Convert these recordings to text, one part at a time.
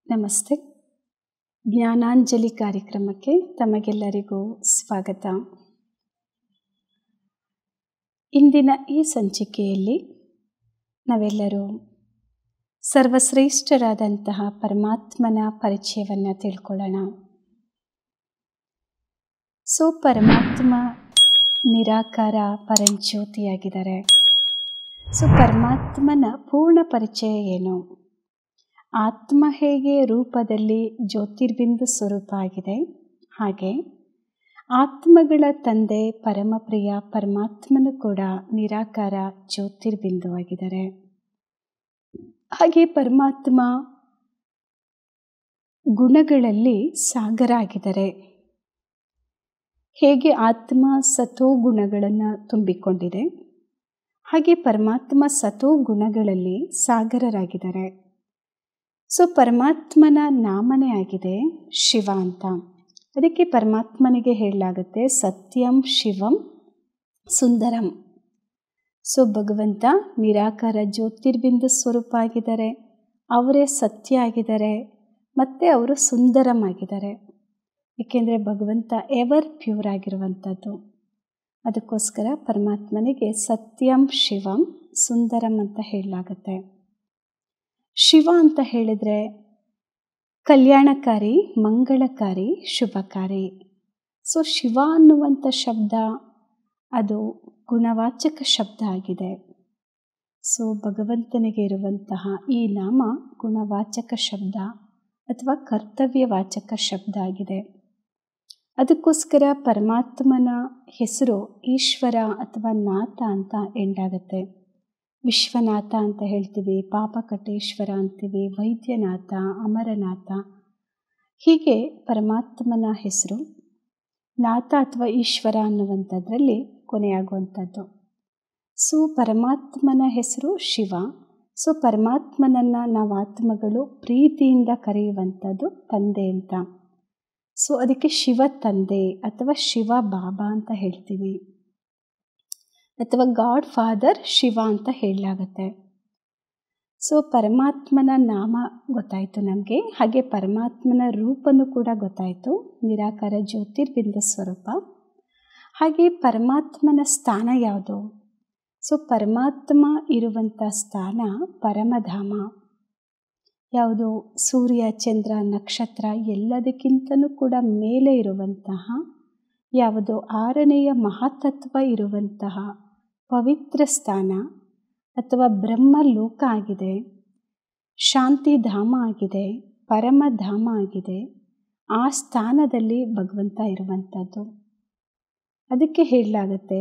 ನಮಸ್ತೆ. ಜ್ಞಾನಾಂಜಲಿ ಕಾರ್ಯಕ್ರಮಕ್ಕೆ ತಮಗೆಲ್ಲರಿಗೂ ಸ್ವಾಗತ. ಇಂದಿನ ಈ ಸಂಚಿಕೆಯಲ್ಲಿ ನಾವೆಲ್ಲರೂ ಸರ್ವಶ್ರೇಷ್ಠರಾದಂತಹ ಪರಮಾತ್ಮನ ಪರಿಚಯವನ್ನು ತಿಳ್ಕೊಳ್ಳೋಣ. ಪರಮಾತ್ಮ ನಿರಾಕಾರ ಪರಂಜ್ಯೋತಿಯಾಗಿದ್ದಾರೆ. ಪರಮಾತ್ಮನ ಪೂರ್ಣ ಪರಿಚಯ ಏನು? ಆತ್ಮ ಹೇಗೆ ರೂಪದಲ್ಲಿ ಜ್ಯೋತಿರ್ಬಿಂದು ಸ್ವರೂಪ ಆಗಿದೆ, ಹಾಗೆ ಆತ್ಮಗಳ ತಂದೆ ಪರಮಪ್ರಿಯ ಪರಮಾತ್ಮನು ಕೂಡ ನಿರಾಕಾರ ಜ್ಯೋತಿರ್ಬಿಂದುವಾಗಿದ್ದಾರೆ. ಹಾಗೆ ಪರಮಾತ್ಮ ಗುಣಗಳಲ್ಲಿ ಸಾಗರ ಆಗಿದ್ದಾರೆ. ಹೇಗೆ ಆತ್ಮ ಸತೋ ಗುಣಗಳನ್ನು ತುಂಬಿಕೊಂಡಿದೆ, ಹಾಗೆ ಪರಮಾತ್ಮ ಸತೋ ಗುಣಗಳಲ್ಲಿ ಸಾಗರರಾಗಿದ್ದಾರೆ. ಪರಮಾತ್ಮನ ನಾಮನೇ ಆಗಿದೆ ಶಿವ ಅಂತ. ಅದಕ್ಕೆ ಪರಮಾತ್ಮನಿಗೆ ಹೇಳಲಾಗುತ್ತೆ ಸತ್ಯಂ ಶಿವಂ ಸುಂದರಂ. ಭಗವಂತ ನಿರಾಕಾರ ಜ್ಯೋತಿರ್ಬಿಂದು ಸ್ವರೂಪ ಆಗಿದ್ದಾರೆ, ಅವರೇ ಸತ್ಯ ಆಗಿದ್ದಾರೆ ಮತ್ತು ಅವರು ಸುಂದರಂ ಆಗಿದ್ದಾರೆ. ಏಕೆಂದರೆ ಭಗವಂತ ಎವರ್ ಪ್ಯೂರ್ ಆಗಿರುವಂಥದ್ದು. ಅದಕ್ಕೋಸ್ಕರ ಪರಮಾತ್ಮನಿಗೆ ಸತ್ಯಂ ಶಿವಂ ಸುಂದರಂ ಅಂತ ಹೇಳಲಾಗುತ್ತೆ. ಶಿವ ಅಂತ ಹೇಳಿದರೆ ಕಲ್ಯಾಣಕಾರಿ, ಮಂಗಳಕಾರಿ, ಶುಭಕಾರಿ. ಶಿವ ಅನ್ನುವಂಥ ಶಬ್ದ ಅದು ಗುಣವಾಚಕ ಶಬ್ದ ಆಗಿದೆ. ಭಗವಂತನಿಗೆ ಇರುವಂತಹ ಈ ನಾಮ ಗುಣವಾಚಕ ಶಬ್ದ ಅಥವಾ ಕರ್ತವ್ಯವಾಚಕ ಶಬ್ದ ಆಗಿದೆ. ಅದಕ್ಕೋಸ್ಕರ ಪರಮಾತ್ಮನ ಹೆಸರು ಈಶ್ವರ ಅಥವಾ ನಾಥ ಅಂತ ಎಂಡಾಗುತ್ತೆ. ವಿಶ್ವನಾಥ ಅಂತ ಹೇಳ್ತೀವಿ, ಪಾಪಕಟೇಶ್ವರ ಅಂತೀವಿ, ವೈದ್ಯನಾಥ, ಅಮರನಾಥ. ಹೀಗೆ ಪರಮಾತ್ಮನ ಹೆಸರು ನಾಥ ಅಥವಾ ಈಶ್ವರ ಅನ್ನುವಂಥದ್ರಲ್ಲಿ ಕೊನೆಯಾಗುವಂಥದ್ದು. ಪರಮಾತ್ಮನ ಹೆಸರು ಶಿವ. ಪರಮಾತ್ಮನನ್ನು ನಾವು ಆತ್ಮಗಳು ಪ್ರೀತಿಯಿಂದ ಕರೆಯುವಂಥದ್ದು ತಂದೆ ಅಂತ. ಅದಕ್ಕೆ ಶಿವ ತಂದೆ ಅಥವಾ ಶಿವ ಬಾಬಾ ಅಂತ ಹೇಳ್ತೀವಿ, ಅಥವಾ ಗಾಡ್ ಫಾದರ್ ಶಿವ ಅಂತ ಹೇಳಲಾಗುತ್ತೆ. ಪರಮಾತ್ಮನ ನಾಮ ಗೊತ್ತಾಯಿತು ನಮಗೆ. ಹಾಗೆ ಪರಮಾತ್ಮನ ರೂಪನೂ ಕೂಡ ಗೊತ್ತಾಯಿತು, ನಿರಾಕಾರ ಜ್ಯೋತಿರ್ಬಿಂದು ಸ್ವರೂಪ. ಹಾಗೆ ಪರಮಾತ್ಮನ ಸ್ಥಾನ ಯಾವುದು? ಪರಮಾತ್ಮ ಇರುವಂಥ ಸ್ಥಾನ ಪರಮಧಾಮ. ಯಾವುದು? ಸೂರ್ಯ, ಚಂದ್ರ, ನಕ್ಷತ್ರ ಎಲ್ಲದಕ್ಕಿಂತಲೂ ಕೂಡ ಮೇಲೆ ಇರುವಂತಹ ಯಾವುದು? 6ನೆಯ ಮಹಾತತ್ವ ಇರುವಂತಹ ಪವಿತ್ರ ಸ್ಥಾನ ಅಥವಾ ಬ್ರಹ್ಮಲೋಕ ಆಗಿದೆ, ಶಾಂತಿಧಾಮ ಆಗಿದೆ, ಪರಮಧಾಮ ಆಗಿದೆ. ಆ ಸ್ಥಾನದಲ್ಲಿ ಭಗವಂತ ಇರುವಂಥದ್ದು. ಅದಕ್ಕೆ ಹೇಳಲಾಗುತ್ತೆ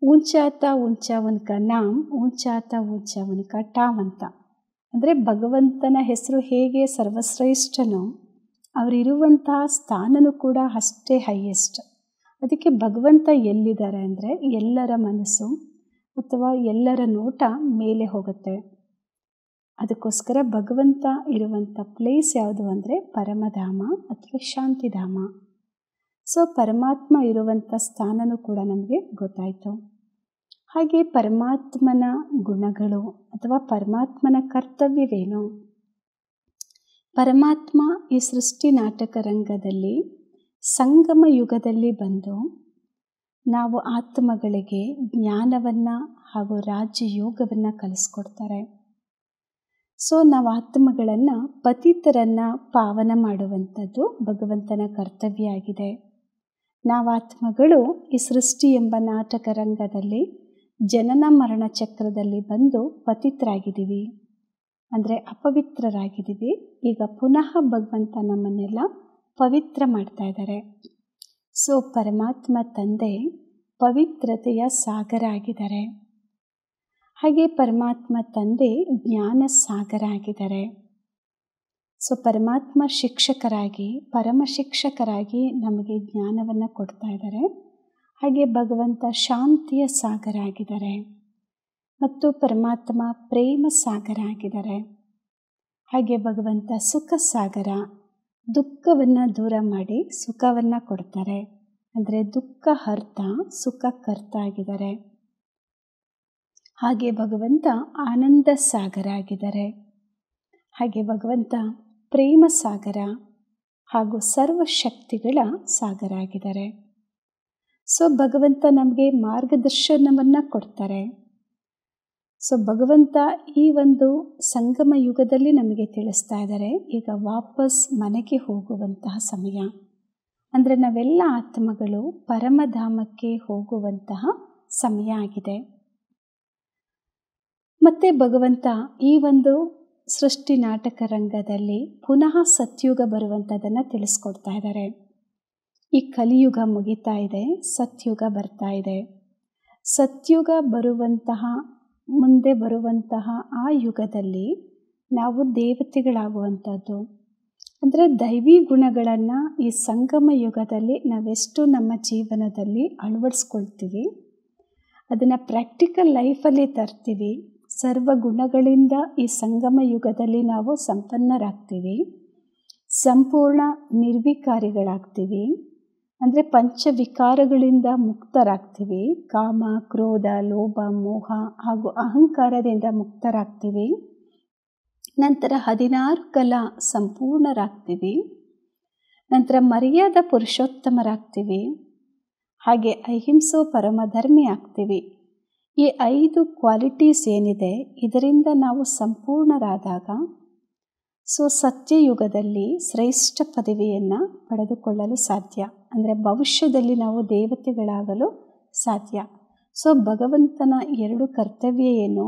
ಊಂಚಾತ ಊಂಚಾ ಉನ್ಕ ನಾಮ್, ಊಂಚಾತ ಊಂಚಾ ಉನ್ಕ ಟಾಮ್ ಅಂತ. ಅಂದರೆ ಭಗವಂತನ ಹೆಸರು ಹೇಗೆ ಸರ್ವಶ್ರೇಷ್ಠನೋ ಅವರಿರುವಂತಹ ಸ್ಥಾನನೂ ಕೂಡ ಅಷ್ಟೇ ಹೈಯೆಸ್ಟ್. ಅದಕ್ಕೆ ಭಗವಂತ ಎಲ್ಲಿದ್ದಾರೆ ಅಂದರೆ ಎಲ್ಲರ ಮನಸ್ಸು ಅಥವಾ ಎಲ್ಲರ ನೋಟ ಮೇಲೆ ಹೋಗುತ್ತೆ. ಅದಕ್ಕೋಸ್ಕರ ಭಗವಂತ ಇರುವಂಥ ಪ್ಲೇಸ್ ಯಾವುದು ಅಂದರೆ ಪರಮಧಾಮ ಅಥವಾ ಶಾಂತಿಧಾಮ. ಪರಮಾತ್ಮ ಇರುವಂಥ ಸ್ಥಾನನೂ ಕೂಡ ನಮಗೆ ಗೊತ್ತಾಯಿತು. ಹಾಗೆ ಪರಮಾತ್ಮನ ಗುಣಗಳು ಅಥವಾ ಪರಮಾತ್ಮನ ಕರ್ತವ್ಯವೇನು? ಪರಮಾತ್ಮ ಈ ಸೃಷ್ಟಿ ನಾಟಕ ರಂಗದಲ್ಲಿ ಸಂಗಮ ಯುಗದಲ್ಲಿ ಬಂದು ನಾವು ಆತ್ಮಗಳಿಗೆ ಜ್ಞಾನವನ್ನು ಹಾಗೂ ರಾಜಯೋಗವನ್ನು ಕಲಿಸ್ಕೊಡ್ತಾರೆ. ನಾವು ಆತ್ಮಗಳನ್ನು ಪತಿತರನ್ನು ಪಾವನ ಮಾಡುವಂಥದ್ದು ಭಗವಂತನ ಕರ್ತವ್ಯ ಆಗಿದೆ. ನಾವು ಆತ್ಮಗಳು ಈ ಸೃಷ್ಟಿ ಎಂಬ ನಾಟಕ ರಂಗದಲ್ಲಿ ಜನನ ಮರಣ ಚಕ್ರದಲ್ಲಿ ಬಂದು ಪತಿತರಾಗಿದ್ದೀವಿ, ಅಂದರೆ ಅಪವಿತ್ರರಾಗಿದ್ದೀವಿ. ಈಗ ಪುನಃ ಭಗವಂತ ನಮ್ಮನ್ನೆಲ್ಲ ಪವಿತ್ರ ಮಾಡ್ತಾ ಇದ್ದಾರೆ. ಪರಮಾತ್ಮ ತಂದೆ ಪವಿತ್ರತೆಯ ಸಾಗರ ಆಗಿದ್ದಾರೆ. ಹಾಗೆ ಪರಮಾತ್ಮ ತಂದೆ ಜ್ಞಾನ ಸಾಗರ ಆಗಿದ್ದಾರೆ. ಪರಮಾತ್ಮ ಶಿಕ್ಷಕರಾಗಿ, ಪರಮ ಶಿಕ್ಷಕರಾಗಿ ನಮಗೆ ಜ್ಞಾನವನ್ನು ಕೊಡ್ತಾ ಇದ್ದಾರೆ. ಹಾಗೆ ಭಗವಂತ ಶಾಂತಿಯ ಸಾಗರ ಆಗಿದ್ದಾರೆ ಮತ್ತು ಪರಮಾತ್ಮ ಪ್ರೇಮ ಸಾಗರ ಆಗಿದ್ದಾರೆ. ಹಾಗೆ ಭಗವಂತ ಸುಖ ಸಾಗರ, ದುಃಖವನ್ನು ದೂರ ಮಾಡಿ ಸುಖವನ್ನು ಕೊಡ್ತಾರೆ. ಅಂದರೆ ದುಃಖ ಹರ್ತ, ಸುಖ ಕರ್ತ ಆಗಿದ್ದಾರೆ. ಹಾಗೆ ಭಗವಂತ ಆನಂದ ಸಾಗರ ಆಗಿದ್ದಾರೆ. ಹಾಗೆ ಭಗವಂತ ಪ್ರೇಮ ಸಾಗರ ಹಾಗೂ ಸರ್ವಶಕ್ತಿಗಳ ಸಾಗರ ಆಗಿದ್ದಾರೆ. ಸೊ ಭಗವಂತ ನಮಗೆ ಮಾರ್ಗದರ್ಶನವನ್ನು ಕೊಡ್ತಾರೆ. ಸೊ ಭಗವಂತ ಈ ಒಂದು ಸಂಗಮ ಯುಗದಲ್ಲಿ ನಮಗೆ ತಿಳಿಸ್ತಾ ಇದ್ದಾರೆ, ಈಗ ವಾಪಸ್ ಮನೆಗೆ ಹೋಗುವಂತಹ ಸಮಯ. ಅಂದರೆ ನಾವೆಲ್ಲ ಆತ್ಮಗಳು ಪರಮಧಾಮಕ್ಕೆ ಹೋಗುವಂತಹ ಸಮಯ ಆಗಿದೆ. ಮತ್ತೆ ಭಗವಂತ ಈ ಒಂದು ಸೃಷ್ಟಿ ನಾಟಕ ರಂಗದಲ್ಲಿ ಪುನಃ ಸತ್ಯುಗ ಬರುವಂಥದ್ದನ್ನು ತಿಳಿಸ್ಕೊಡ್ತಾ ಇದ್ದಾರೆ. ಈ ಕಲಿಯುಗ ಮುಗಿತಾ ಇದೆ, ಸತ್ಯುಗ ಬರ್ತಾ ಇದೆ. ಸತ್ಯುಗ ಬರುವಂತಹ ಮುಂದೆ ಬರುವಂತಹ ಆ ಯುಗದಲ್ಲಿ ನಾವು ದೇವತೆಗಳಾಗುವಂಥದ್ದು. ಅಂದರೆ ದೈವಿ ಗುಣಗಳನ್ನು ಈ ಸಂಗಮ ಯುಗದಲ್ಲಿ ನಾವೆಷ್ಟು ನಮ್ಮ ಜೀವನದಲ್ಲಿ ಅಳವಡಿಸ್ಕೊಳ್ತೀವಿ, ಅದನ್ನು ಪ್ರಾಕ್ಟಿಕಲ್ ಲೈಫಲ್ಲಿ ತರ್ತೀವಿ. ಸರ್ವ ಗುಣಗಳಿಂದ ಈ ಸಂಗಮ ಯುಗದಲ್ಲಿ ನಾವು ಸಂಪನ್ನರಾಗ್ತೀವಿ, ಸಂಪೂರ್ಣ ನಿರ್ವಿಕಾರಿಗಳಾಗ್ತೀವಿ. ಅಂದರೆ ಪಂಚವಿಕಾರಗಳಿಂದ ಮುಕ್ತರಾಗ್ತೀವಿ. ಕಾಮ, ಕ್ರೋಧ, ಲೋಭ, ಮೋಹ ಹಾಗೂ ಅಹಂಕಾರದಿಂದ ಮುಕ್ತರಾಗ್ತೀವಿ. ನಂತರ 16 ಕಲಾ ಸಂಪೂರ್ಣರಾಗ್ತೀವಿ. ನಂತರ ಮರ್ಯಾದ ಪುರುಷೋತ್ತಮರಾಗ್ತೀವಿ. ಹಾಗೆ ಅಹಿಂಸೋ ಪರಮಧರ್ಮಿ ಆಗ್ತೀವಿ. ಈ 5 ಕ್ವಾಲಿಟೀಸ್ ಏನಿದೆ, ಇದರಿಂದ ನಾವು ಸಂಪೂರ್ಣರಾದಾಗ ಸತ್ಯಯುಗದಲ್ಲಿ ಶ್ರೇಷ್ಠ ಪದವಿಯನ್ನು ಪಡೆದುಕೊಳ್ಳಲು ಸಾಧ್ಯ. ಅಂದರೆ ಭವಿಷ್ಯದಲ್ಲಿ ನಾವು ದೇವತೆಗಳಾಗಲು ಸಾಧ್ಯ. ಭಗವಂತನ 2 ಕರ್ತವ್ಯ ಏನು?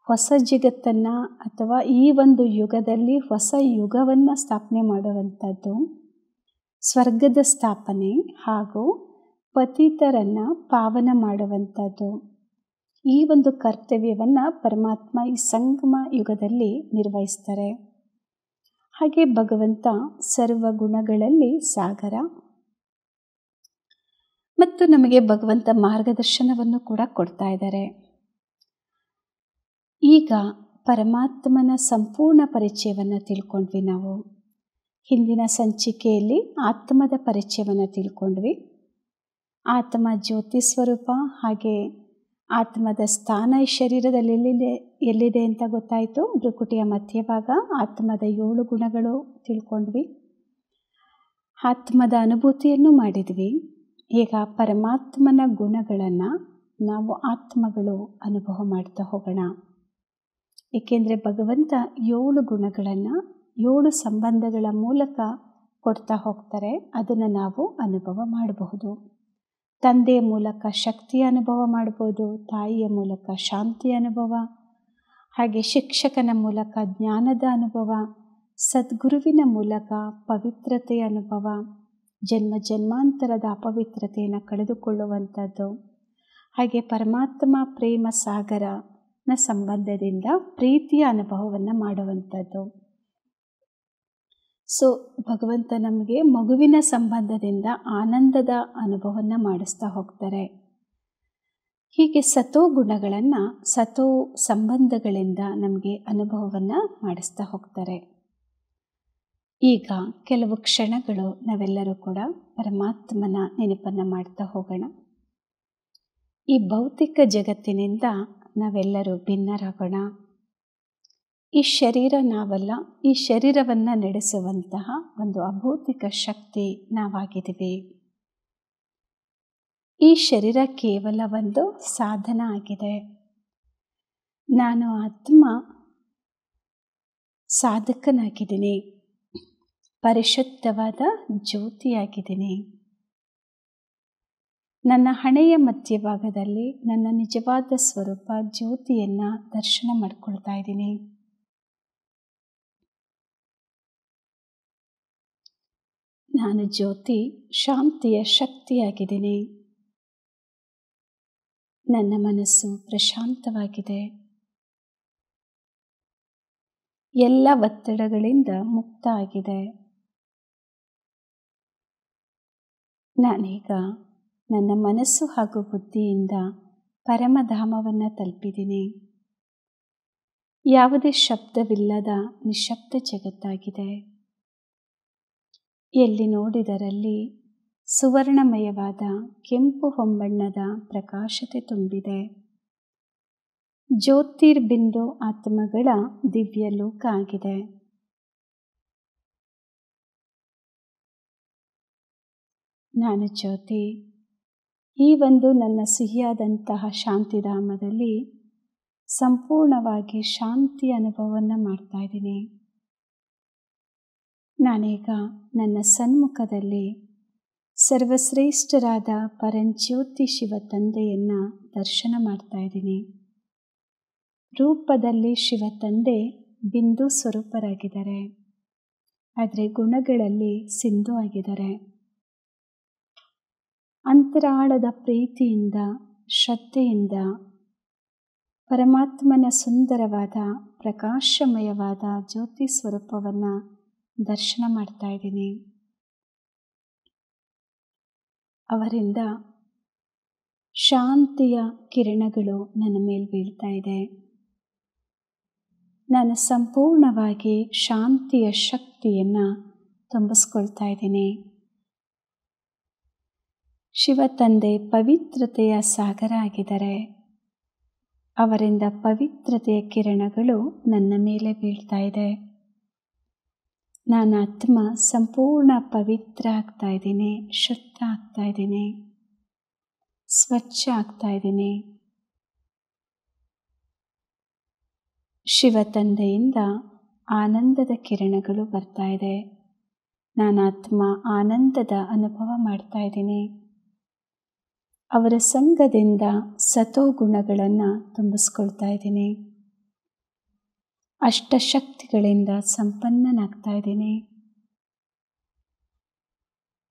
ಹೊಸ ಜಗತ್ತನ್ನು ಅಥವಾ ಈ ಒಂದು ಯುಗದಲ್ಲಿ ಹೊಸ ಯುಗವನ್ನು ಸ್ಥಾಪನೆ ಮಾಡುವಂಥದ್ದು, ಸ್ವರ್ಗದ ಸ್ಥಾಪನೆ ಹಾಗೂ ಪತಿತರನ್ನು ಪಾವನ ಮಾಡುವಂಥದ್ದು. ಈ ಒಂದು ಕರ್ತವ್ಯವನ್ನು ಪರಮಾತ್ಮ ಈ ಸಂಗಮ ಯುಗದಲ್ಲಿ ನಿರ್ವಹಿಸ್ತಾರೆ. ಹಾಗೆ ಭಗವಂತ ಸರ್ವ ಗುಣಗಳಲ್ಲಿ ಸಾಗರ ಮತ್ತು ನಮಗೆ ಭಗವಂತ ಮಾರ್ಗದರ್ಶನವನ್ನು ಕೂಡ ಕೊಡ್ತಾ ಇದ್ದಾರೆ. ಈಗ ಪರಮಾತ್ಮನ ಸಂಪೂರ್ಣ ಪರಿಚಯವನ್ನು ತಿಳ್ಕೊಂಡ್ವಿ. ನಾವು ಹಿಂದಿನ ಸಂಚಿಕೆಯಲ್ಲಿ ಆತ್ಮದ ಪರಿಚಯವನ್ನು ತಿಳ್ಕೊಂಡ್ವಿ. ಆತ್ಮ ಜ್ಯೋತಿ ಸ್ವರೂಪ, ಹಾಗೆ ಆತ್ಮದ ಸ್ಥಾನ ಈ ಶರೀರದಲ್ಲಿ ಎಲ್ಲಿದೆ ಅಂತ ಗೊತ್ತಾಯಿತು. ಭ್ರುಕುಟಿಯ ಮಧ್ಯಭಾಗ ಆತ್ಮದ 7 ಗುಣಗಳು ತಿಳ್ಕೊಂಡ್ವಿ. ಆತ್ಮದ ಅನುಭೂತಿಯನ್ನು ಮಾಡಿದ್ವಿ. ಈಗ ಪರಮಾತ್ಮನ ಗುಣಗಳನ್ನು ನಾವು ಆತ್ಮಗಳು ಅನುಭವ ಮಾಡ್ತಾ ಹೋಗೋಣ. ಏಕೆಂದರೆ ಭಗವಂತ 7 ಗುಣಗಳನ್ನು 7 ಸಂಬಂಧಗಳ ಮೂಲಕ ಕೊಡ್ತಾ ಹೋಗ್ತಾರೆ. ಅದನ್ನು ನಾವು ಅನುಭವ ಮಾಡಬಹುದು. ತಂದೆಯ ಮೂಲಕ ಶಕ್ತಿಯ ಅನುಭವ ಮಾಡ್ಬೋದು, ತಾಯಿಯ ಮೂಲಕ ಶಾಂತಿಯ ಅನುಭವ, ಹಾಗೆ ಶಿಕ್ಷಕನ ಮೂಲಕ ಜ್ಞಾನದ ಅನುಭವ, ಸದ್ಗುರುವಿನ ಮೂಲಕ ಪವಿತ್ರತೆಯ ಅನುಭವ, ಜನ್ಮ ಜನ್ಮಾಂತರದ ಅಪವಿತ್ರತೆಯನ್ನು ಕಳೆದುಕೊಳ್ಳುವಂಥದ್ದು, ಹಾಗೆ ಪರಮಾತ್ಮ ಪ್ರೇಮ ಸಾಗರನ ಸಂಬಂಧದಿಂದ ಪ್ರೀತಿಯ ಅನುಭವವನ್ನು ಮಾಡುವಂಥದ್ದು. ಭಗವಂತ ನಮಗೆ ಮಗುವಿನ ಸಂಬಂಧದಿಂದ ಆನಂದದ ಅನುಭವವನ್ನು ಮಾಡಿಸ್ತಾ ಹೋಗ್ತಾರೆ. ಹೀಗೆ ಸತೋ ಗುಣಗಳನ್ನು ಸತೋ ಸಂಬಂಧಗಳಿಂದ ನಮಗೆ ಅನುಭವವನ್ನು ಮಾಡಿಸ್ತಾ ಹೋಗ್ತಾರೆ. ಈಗ ಕೆಲವು ಕ್ಷಣಗಳು ನಾವೆಲ್ಲರೂ ಕೂಡ ಪರಮಾತ್ಮನ ನೆನಪನ್ನು ಮಾಡ್ತಾ ಹೋಗೋಣ. ಈ ಭೌತಿಕ ಜಗತ್ತಿನಿಂದ ನಾವೆಲ್ಲರೂ ಭಿನ್ನರಾಗೋಣ. ಈ ಶರೀರ ನಾವಲ್ಲ, ಈ ಶರೀರವನ್ನು ನಡೆಸುವಂತಹ ಒಂದು ಅಭೌತಿಕ ಶಕ್ತಿ ನಾವಾಗಿದ್ದೀವಿ. ಈ ಶರೀರ ಕೇವಲ ಒಂದು ಸಾಧನ ಆಗಿದೆ. ನಾನು ಆತ್ಮ ಸಾಧಕನಾಗಿದ್ದೀನಿ, ಪರಿಶುದ್ಧವಾದ ಜ್ಯೋತಿಯಾಗಿದ್ದೀನಿ. ನನ್ನ ಹಣೆಯ ಮಧ್ಯಭಾಗದಲ್ಲಿ ನನ್ನ ನಿಜವಾದ ಸ್ವರೂಪ ಜ್ಯೋತಿಯನ್ನು ದರ್ಶನ ಮಾಡ್ಕೊಳ್ತಾ ಇದ್ದೀನಿ. ನಾನು ಜ್ಯೋತಿ ಶಾಂತಿಯ ಶಕ್ತಿಯಾಗಿದ್ದೀನಿ. ನನ್ನ ಮನಸ್ಸು ಪ್ರಶಾಂತವಾಗಿದೆ. ಎಲ್ಲ ಒತ್ತಡಗಳಿಂದ ಮುಕ್ತ ಆಗಿದೆ. ನಾನೀಗ ನನ್ನ ಮನಸ್ಸು ಹಾಗೂ ಬುದ್ಧಿಯಿಂದ ಪರಮಧಾಮವನ್ನು ತಲುಪಿದ್ದೀನಿ. ಯಾವುದೇ ಶಬ್ದವಿಲ್ಲದ ನಿಶಬ್ದ ಜಗತ್ತಾಗಿದೆ. ಎಲ್ಲಿ ನೋಡಿದರಲ್ಲಿ ಸುವರ್ಣಮಯವಾದ ಕೆಂಪು ಹೊಂಬಣ್ಣದ ಪ್ರಕಾಶತೆ ತುಂಬಿದೆ. ಜ್ಯೋತಿರ್ಬಿಂದು ಆತ್ಮಗಳ ದಿವ್ಯ ಲೋಕ ಆಗಿದೆ. ನಾನು ಜ್ಯೋತಿ. ಈ ಒಂದು ನನ್ನ ಸಿಹಿಯಾದಂತಹ ಶಾಂತಿಧಾಮದಲ್ಲಿ ಸಂಪೂರ್ಣವಾಗಿ ಶಾಂತಿ ಅನುಭವವನ್ನು ಮಾಡ್ತಾ ಇದ್ದೀನಿ. ನಾನೀಗ ನನ್ನ ಸನ್ಮುಖದಲ್ಲಿ ಸರ್ವಶ್ರೇಷ್ಠರಾದ ಪರಂಜ್ಯೋತಿ ಶಿವ ತಂದೆಯನ್ನು ದರ್ಶನ ಮಾಡ್ತಾ ಇದ್ದೀನಿ. ರೂಪದಲ್ಲಿ ಶಿವ ತಂದೆ ಬಿಂದು ಸ್ವರೂಪರಾಗಿದ್ದಾರೆ, ಆದರೆ ಗುಣಗಳಲ್ಲಿ ಸಿಂಧು ಆಗಿದ್ದಾರೆ. ಅಂತರಾಳದ ಪ್ರೀತಿಯಿಂದ, ಶ್ರದ್ಧೆಯಿಂದ ಪರಮಾತ್ಮನ ಸುಂದರವಾದ ಪ್ರಕಾಶಮಯವಾದ ಜ್ಯೋತಿ ಸ್ವರೂಪವನ್ನು ದರ್ಶನ ಮಾಡ್ತಾ ಇದ್ದೀನಿ. ಅವರಿಂದ ಶಾಂತಿಯ ಕಿರಣಗಳು ನನ್ನ ಮೇಲೆ ಬೀಳ್ತಾ ಇದೆ. ನಾನು ಸಂಪೂರ್ಣವಾಗಿ ಶಾಂತಿಯ ಶಕ್ತಿಯನ್ನು ತುಂಬಿಸ್ಕೊಳ್ತಾ ಇದ್ದೀನಿ. ಶಿವ ತಂದೆ ಪವಿತ್ರತೆಯ ಸಾಗರ ಆಗಿದ್ದಾರೆ. ಅವರಿಂದ ಪವಿತ್ರತೆಯ ಕಿರಣಗಳು ನನ್ನ ಮೇಲೆ ಬೀಳ್ತಾ ಇದೆ. ನಾನು ಆತ್ಮ ಸಂಪೂರ್ಣ ಪವಿತ್ರ ಆಗ್ತಾ ಇದ್ದೀನಿ, ಶುದ್ಧ ಆಗ್ತಾ ಇದ್ದೀನಿ, ಸ್ವಚ್ಛ ಆಗ್ತಾ ಇದ್ದೀನಿ. ಶಿವ ತಂದೆಯಿಂದ ಆನಂದದ ಕಿರಣಗಳು ಬರ್ತಾ ಇದೆ. ನಾನು ಆತ್ಮ ಆನಂದದ ಅನುಭವ ಮಾಡ್ತಾ ಇದ್ದೀನಿ. ಅವರ ಸಂಘದಿಂದ ಸತೋಗುಣಗಳನ್ನು ತುಂಬಿಸ್ಕೊಳ್ತಾ ಇದ್ದೀನಿ. ಅಷ್ಟಶಕ್ತಿಗಳಿಂದ ಸಂಪನ್ನನಾಗ್ತಾ ಇದ್ದೀನಿ.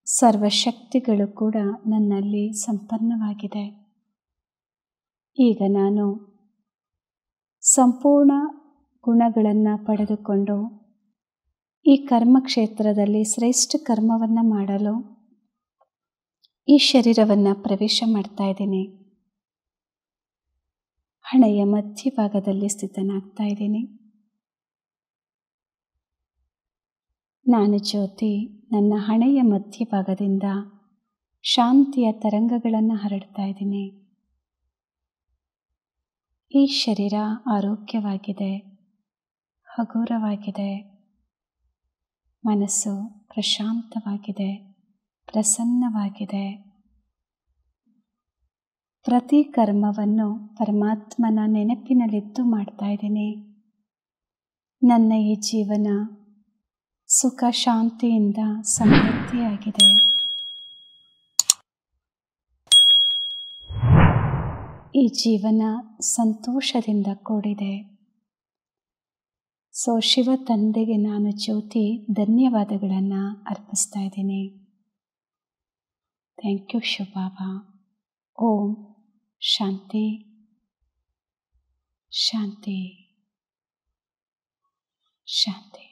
ಸರ್ವಶಕ್ತಿಗಳು ಕೂಡ ನನ್ನಲ್ಲಿ ಸಂಪನ್ನವಾಗಿದೆ. ಈಗ ನಾನು ಸಂಪೂರ್ಣ ಗುಣಗಳನ್ನು ಪಡೆದುಕೊಂಡು ಈ ಕರ್ಮಕ್ಷೇತ್ರದಲ್ಲಿ ಶ್ರೇಷ್ಠ ಕರ್ಮವನ್ನು ಮಾಡಲು ಈ ಶರೀರವನ್ನು ಪ್ರವೇಶ ಮಾಡ್ತಾ ಇದ್ದೀನಿ. ಹಣೆಯ ಮಧ್ಯಭಾಗದಲ್ಲಿ ಸ್ಥಿತನಾಗ್ತಾ ಇದ್ದೀನಿ. ನಾನು ಜ್ಯೋತಿ ನನ್ನ ಹಣೆಯ ಮಧ್ಯಭಾಗದಿಂದ ಶಾಂತಿಯ ತರಂಗಗಳನ್ನು ಹರಡ್ತಾ ಇದ್ದೀನಿ. ಈ ಶರೀರ ಆರೋಗ್ಯವಾಗಿದೆ, ಹಗುರವಾಗಿದೆ. ಮನಸ್ಸು ಪ್ರಶಾಂತವಾಗಿದೆ, ಪ್ರಸನ್ನವಾಗಿದೆ. ಪ್ರತಿ ಕರ್ಮವನ್ನು ಪರಮಾತ್ಮನ ನೆನಪಿನಲ್ಲಿದ್ದು ಮಾಡ್ತಾ ಇದ್ದೀನಿ. ನನ್ನ ಈ ಜೀವನ ಸುಖ ಶಾಂತಿಯಿಂದ ಸಮೃದ್ಧಿಯಾಗಿದೆ. ಈ ಜೀವನ ಸಂತೋಷದಿಂದ ಕೂಡಿದೆ. ಶಿವ ತಂದೆಗೆ ನಾನು ಜ್ಯೋತಿ ಧನ್ಯವಾದಗಳನ್ನು ಅರ್ಪಿಸ್ತಾ ಇದ್ದೀನಿ. Thank you Shiva Baba. Om Shanti Shanti Shanti.